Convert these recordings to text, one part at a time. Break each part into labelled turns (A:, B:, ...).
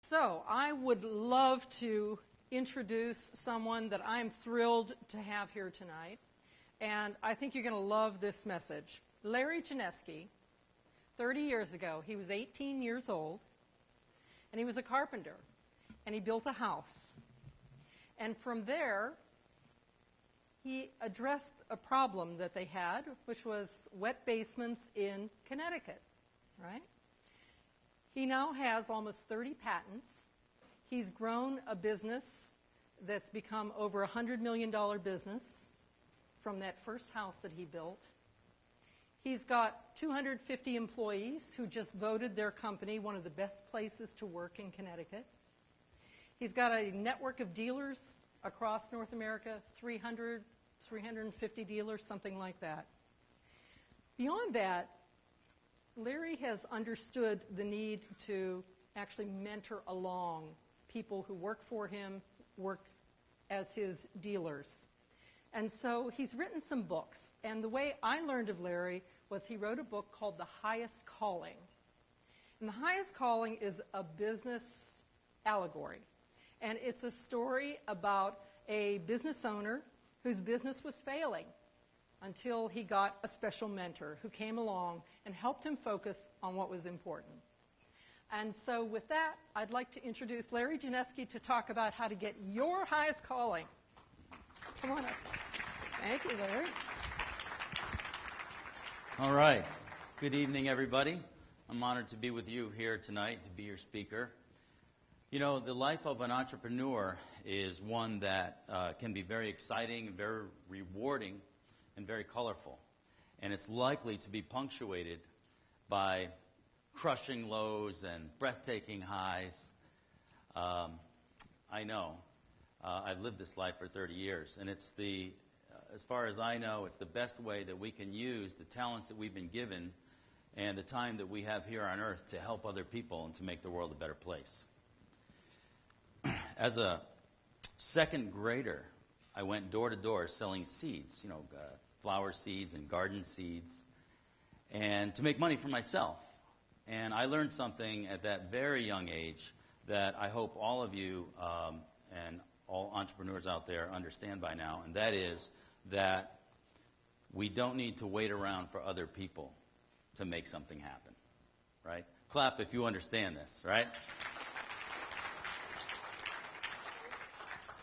A: So I would love to introduce someone that I'm thrilled to have here tonight, and I think you're going to love this message. Larry Janeski, 30 years ago, he was 18 years old, and he was a carpenter, and he built a house. And from there, he addressed a problem that they had, which was wet basements in Connecticut, right? He now has almost 30 patents. He's grown a business that's become over a $100 million business from that first house that he built. He's got 250 employees who just voted their company one of the best places to work in Connecticut. He's got a network of dealers across North America, 350 dealers, something like that. Beyond that, Larry has understood the need to actually mentor along people who work for him, work as his dealers. And so he's written some books. And the way I learned of Larry was he wrote a book called The Highest Calling. And The Highest Calling is a business allegory. And it's a story about a business owner whose business was failing until he got a special mentor who came along and helped him focus on what was important. And so with that, I'd like to introduce Larry Janeski to talk about how to get your highest calling. Come on up. Thank you, Larry.
B: All right. Good evening, everybody. I'm honored to be with you here tonight, to be your speaker. You know, the life of an entrepreneur is one that can be very exciting, very rewarding, and very colorful. And it's likely to be punctuated by crushing lows and breathtaking highs. I know. I've lived this life for 30 years, and it's as far as I know, it's the best way that we can use the talents that we've been given and the time that we have here on earth to help other people and to make the world a better place. As a second grader, I went door to door selling seeds, flower seeds and garden seeds, and to make money for myself. And I learned something at that very young age that I hope all of you and all entrepreneurs out there understand by now, and that is that we don't need to wait around for other people to make something happen, right? Clap if you understand this, right?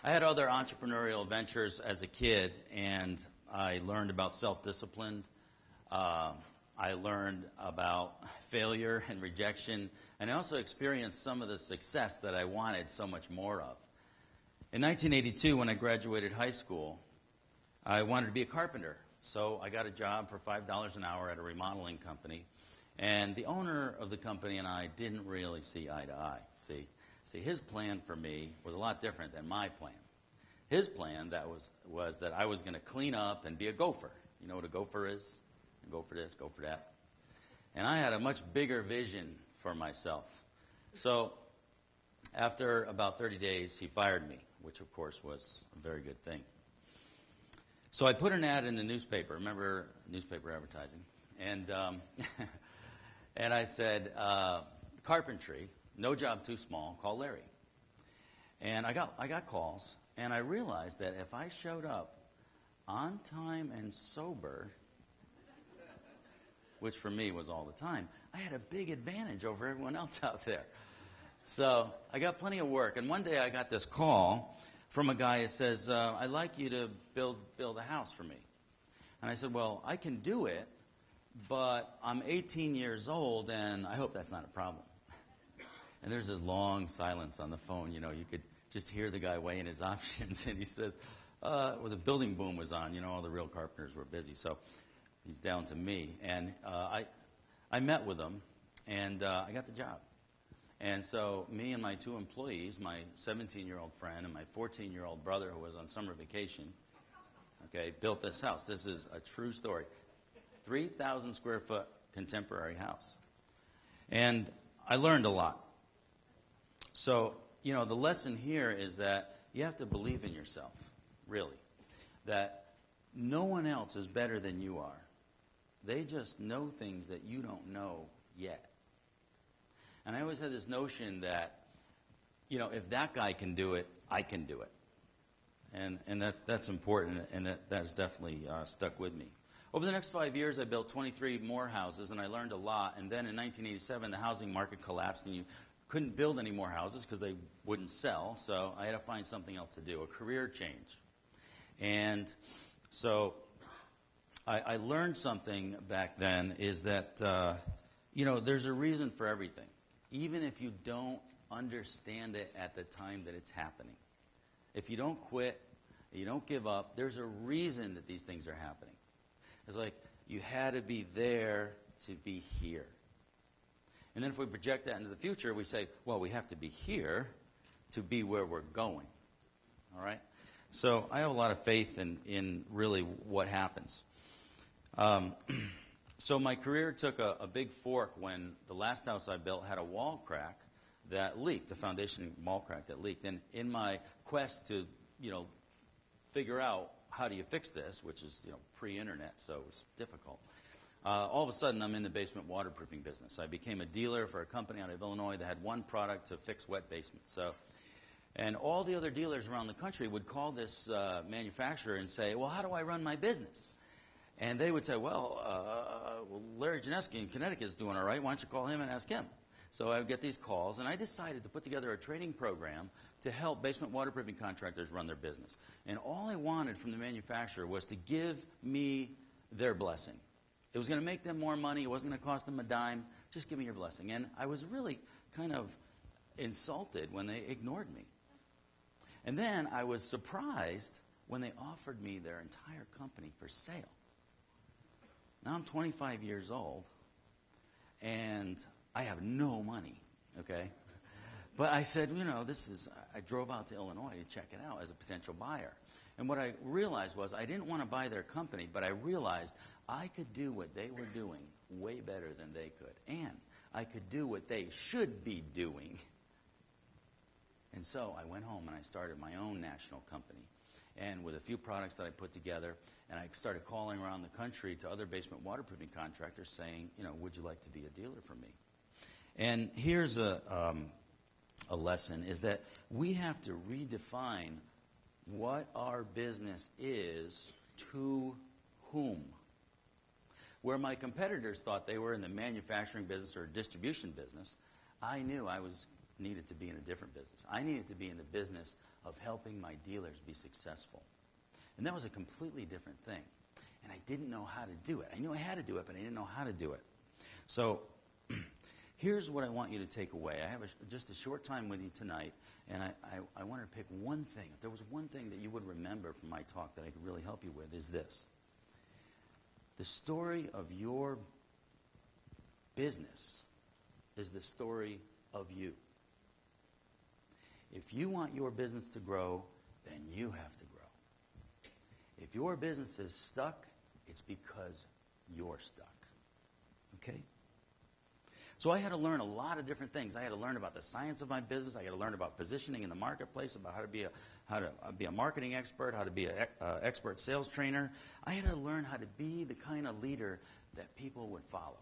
B: I had other entrepreneurial ventures as a kid, and I learned about self-discipline. I learned about failure and rejection, and I also experienced some of the success that I wanted so much more of. In 1982, when I graduated high school, I wanted to be a carpenter, so I got a job for $5 an hour at a remodeling company, and the owner of the company and I didn't really see eye to eye. See, his plan for me was a lot different than my plan. His plan was that I was going to clean up and be a gopher. You know what a gopher is? Go for this, go for that. And I had a much bigger vision for myself. So after about 30 days, he fired me, which of course was a very good thing. So I put an ad in the newspaper. Remember newspaper advertising? And and I said, carpentry, no job too small, call Larry. And I got calls, and I realized that if I showed up on time and sober, which for me was all the time, I had a big advantage over everyone else out there. So I got plenty of work. And one day I got this call from a guy who says, I'd like you to build a house for me. And I said, well, I can do it, but I'm 18 years old, and I hope that's not a problem. And there's this long silence on the phone. You could just hear the guy weighing his options. And he says, well, the building boom was on. All the real carpenters were busy. So he's down to me. And I met with him, and I got the job. And so me and my two employees, my 17-year-old friend and my 14-year-old brother who was on summer vacation, built this house. This is a true story. 3,000 square foot contemporary house. And I learned a lot. So, the lesson here is that you have to believe in yourself, really. That no one else is better than you are. They just know things that you don't know yet. And I always had this notion that if that guy can do it, I can do it. And that's important, and that's definitely stuck with me. Over the next 5 years, I built 23 more houses, and I learned a lot. And then in 1987, the housing market collapsed, and you couldn't build any more houses because they wouldn't sell. So I had to find something else to do, a career change. And so I learned something back then is that, there's a reason for everything, even if you don't understand it at the time that it's happening. If you don't quit, you don't give up, there's a reason that these things are happening. It's like you had to be there to be here. And then if we project that into the future, we say, well, we have to be here to be where we're going. All right? So I have a lot of faith in really what happens. So my career took a big fork when the last house I built had a wall crack that leaked, a foundation wall crack that leaked. And in my quest to, figure out how do you fix this, which is, pre-internet, so it was difficult. All of a sudden, I'm in the basement waterproofing business. I became a dealer for a company out of Illinois that had one product to fix wet basements. And all the other dealers around the country would call this manufacturer and say, well, how do I run my business? And they would say, well, Larry Janeski in Connecticut is doing all right. Why don't you call him and ask him? So I would get these calls, and I decided to put together a training program to help basement waterproofing contractors run their business. And all I wanted from the manufacturer was to give me their blessing. It was going to make them more money. It wasn't going to cost them a dime. Just give me your blessing. And I was really kind of insulted when they ignored me. And then I was surprised when they offered me their entire company for sale. Now I'm 25 years old, and I have no money, okay? But I said, I drove out to Illinois to check it out as a potential buyer. And what I realized was I didn't want to buy their company, but I realized I could do what they were doing way better than they could. And I could do what they should be doing. And so I went home and I started my own national company. And with a few products that I put together, and I started calling around the country to other basement waterproofing contractors saying, would you like to be a dealer for me? And here's a lesson, is that we have to redefine what our business is to whom. Where my competitors thought they were in the manufacturing business or distribution business, I knew I needed to be in a different business. I needed to be in the business of helping my dealers be successful. And that was a completely different thing. And I didn't know how to do it. I knew I had to do it, but I didn't know how to do it. So here's what I want you to take away. I have just a short time with you tonight, and I want to pick one thing. If there was one thing that you would remember from my talk that I could really help you with, is this. The story of your business is the story of you. If you want your business to grow, then you have to grow. If your business is stuck, it's because you're stuck. Okay? So I had to learn a lot of different things. I had to learn about the science of my business. I had to learn about positioning in the marketplace, about how to be a marketing expert, how to be an expert sales trainer. I had to learn how to be the kind of leader that people would follow.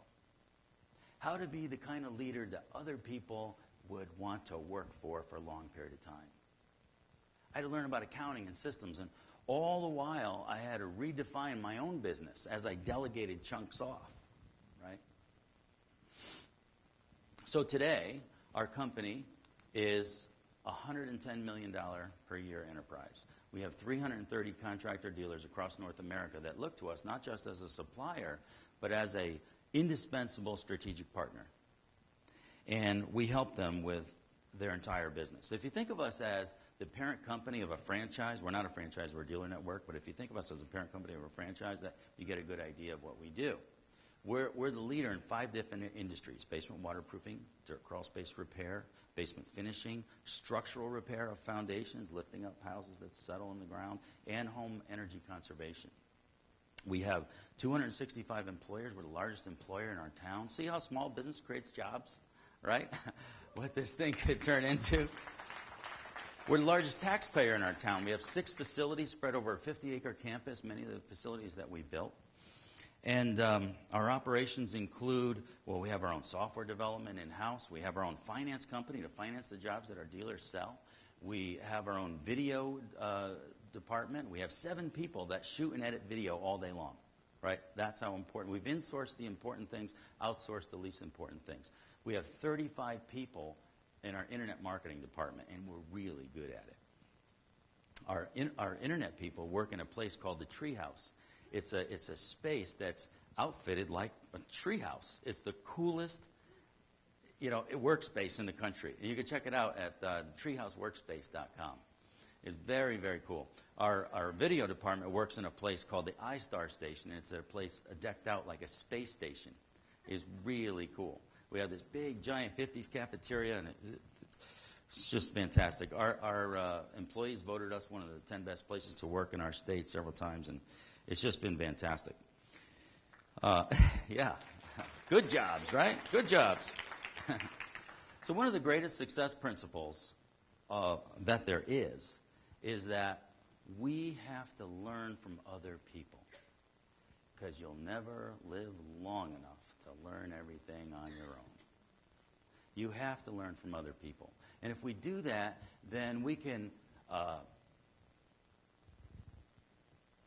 B: How to be the kind of leader that other people would want to work for a long period of time. I had to learn about accounting and systems, and all the while I had to redefine my own business as I delegated chunks off, right? So today, our company is a $110 million per year enterprise. We have 330 contractor dealers across North America that look to us not just as a supplier, but as an indispensable strategic partner. And we help them with their entire business. If you think of us as the parent company of a franchise, we're not a franchise, we're a dealer network, but if you think of us as a parent company of a franchise, that you get a good idea of what we do. We're the leader in 5 different industries: basement waterproofing, dirt crawl space repair, basement finishing, structural repair of foundations, lifting up houses that settle in the ground, and home energy conservation. We have 265 employers. We're the largest employer in our town. See how small business creates jobs, right? What this thing could turn into. We're the largest taxpayer in our town. We have 6 facilities spread over a 50-acre campus, many of the facilities that we built. And our operations include, well, we have our own software development in-house. We have our own finance company to finance the jobs that our dealers sell. We have our own video department. We have 7 people that shoot and edit video all day long, right? That's how important. We've insourced the important things, outsourced the least important things. We have 35 people in our internet marketing department, and we're really good at it. Our internet people work in a place called the Treehouse. It's a space that's outfitted like a treehouse. It's the coolest, workspace in the country. And you can check it out at treehouseworkspace.com. It's very, very cool. Our video department works in a place called the iStar Station. It's a place decked out like a space station. It's really cool. We have this big, giant 50s cafeteria, and it's just fantastic. Our employees voted us one of the 10 best places to work in our state several times, and it's just been fantastic. Yeah. Good jobs, right? Good jobs. So one of the greatest success principles that there is that we have to learn from other people, because you'll never live long enough to learn everything on your own. You have to learn from other people. And if we do that, then we can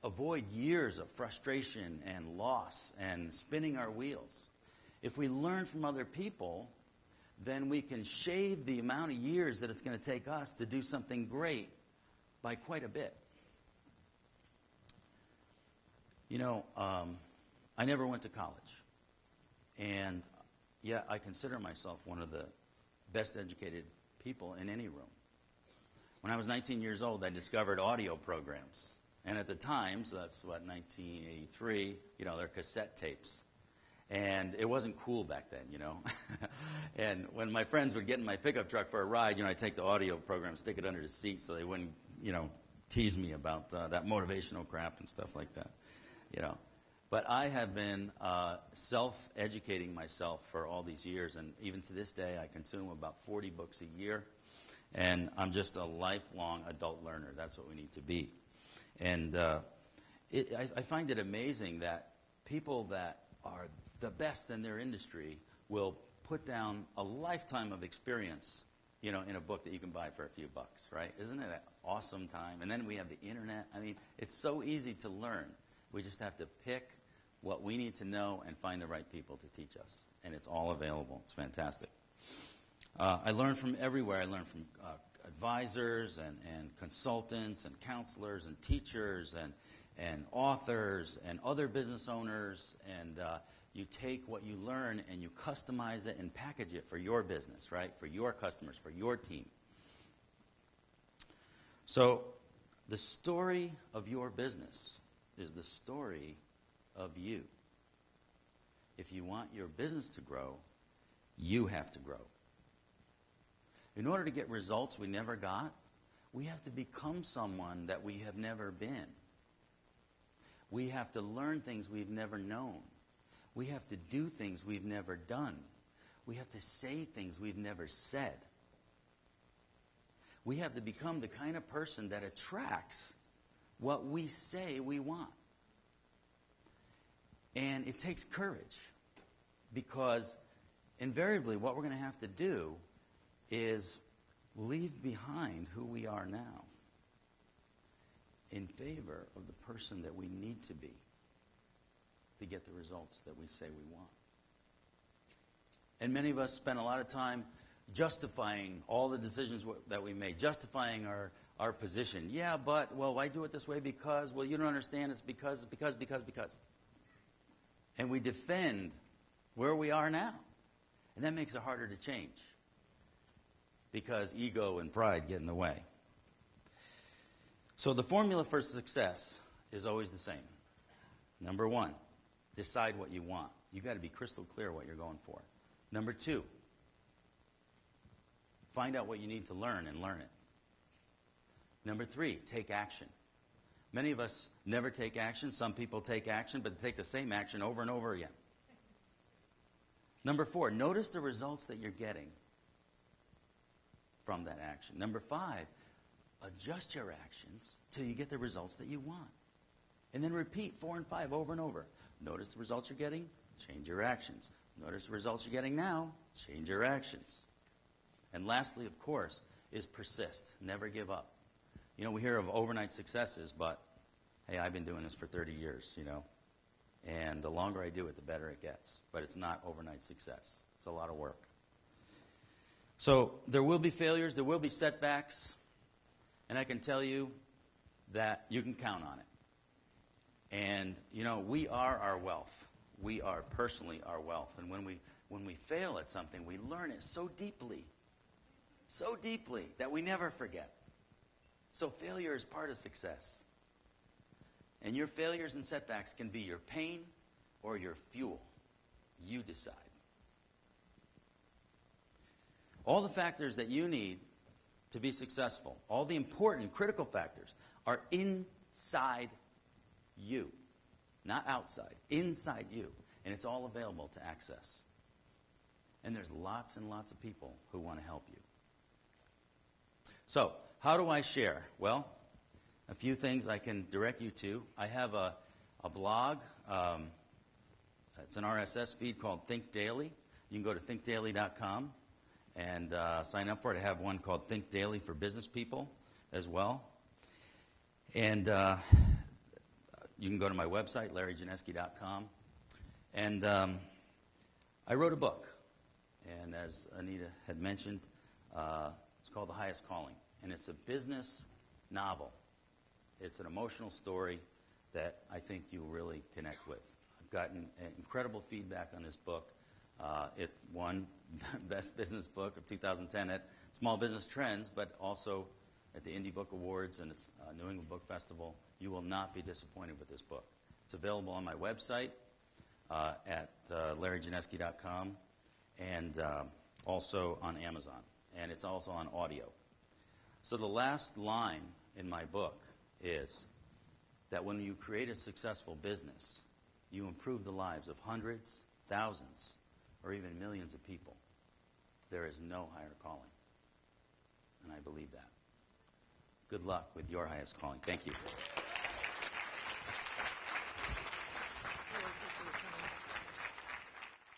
B: avoid years of frustration and loss and spinning our wheels. If we learn from other people, then we can shave the amount of years that it's going to take us to do something great by quite a bit. I never went to college. And yet I consider myself one of the best educated people in any room. When I was 19 years old, I discovered audio programs. And at the time, so that's 1983, they're cassette tapes. And it wasn't cool back then, And when my friends would get in my pickup truck for a ride, I'd take the audio program, stick it under the seat so they wouldn't, tease me about that motivational crap and stuff like that, But I have been self-educating myself for all these years, and even to this day, I consume about 40 books a year, and I'm just a lifelong adult learner. That's what we need to be. And I find it amazing that people that are the best in their industry will put down a lifetime of experience, in a book that you can buy for a few bucks, right? Isn't it an awesome time? And then we have the internet. I mean, it's so easy to learn. We just have to pick what we need to know and find the right people to teach us. And it's all available. It's fantastic. I learn from everywhere. I learn from advisors and consultants and counselors and teachers and authors and other business owners. And you take what you learn and you customize it and package it for your business, right? For your customers, for your team. So the story of your business is the story of you. If you want your business to grow, you have to grow. In order to get results we never got, we have to become someone that we have never been. We have to learn things we've never known. We have to do things we've never done. We have to say things we've never said. We have to become the kind of person that attracts what we say we want. And it takes courage, because invariably what we're going to have to do is leave behind who we are now in favor of the person that we need to be to get the results that we say we want. And many of us spend a lot of time justifying all the decisions that we made, justifying our position. Yeah, but, why do it this way? Because, you don't understand, it's because. And we defend where we are now. And that makes it harder to change, because ego and pride get in the way. So the formula for success is always the same. Number 1, decide what you want. You've got to be crystal clear what you're going for. Number 2, find out what you need to learn and learn it. Number 3, take action. Many of us never take action. Some people take action, but they take the same action over and over again. Number 4, notice the results that you're getting from that action. Number 5, adjust your actions till you get the results that you want. And then repeat 4 and 5 over and over. Notice the results you're getting, change your actions. Notice the results you're getting now, change your actions. And lastly, of course, is persist. Never give up. You know, we hear of overnight successes, but hey, I've been doing this for 30 years, you know. And the longer I do it, the better it gets. But it's not overnight success. It's a lot of work. So there will be failures, there will be setbacks, and I can tell you that you can count on it. And, you know, we are our wealth. We are personally our wealth. And when we fail at something, we learn it so deeply that we never forget. So failure is part of success. And your failures and setbacks can be your pain or your fuel. You decide. All the factors that you need to be successful, all the important, critical factors, are inside you. Not outside. Inside you. And it's all available to access. And there's lots and lots of people who want to help you. So, how do I share? Well, a few things I can direct you to. I have a blog. It's an RSS feed called Think Daily. You can go to thinkdaily.com and sign up for it. I have one called Think Daily for Business People as well. And you can go to my website, larryjanesky.com. And I wrote a book. And as Anita had mentioned, it's called The Highest Calling. And it's a business novel. It's an emotional story that I think you'll really connect with. I've gotten incredible feedback on this book. It won Best Business Book of 2010 at Small Business Trends, but also at the Indie Book Awards and the New England Book Festival. You will not be disappointed with this book. It's available on my website at larryjanesky.com and also on Amazon. And it's also on audio. So the last line in my book is that when you create a successful business, you improve the lives of hundreds, thousands, or even millions of people. There is no higher calling. And I believe that. Good luck with your highest calling. Thank you.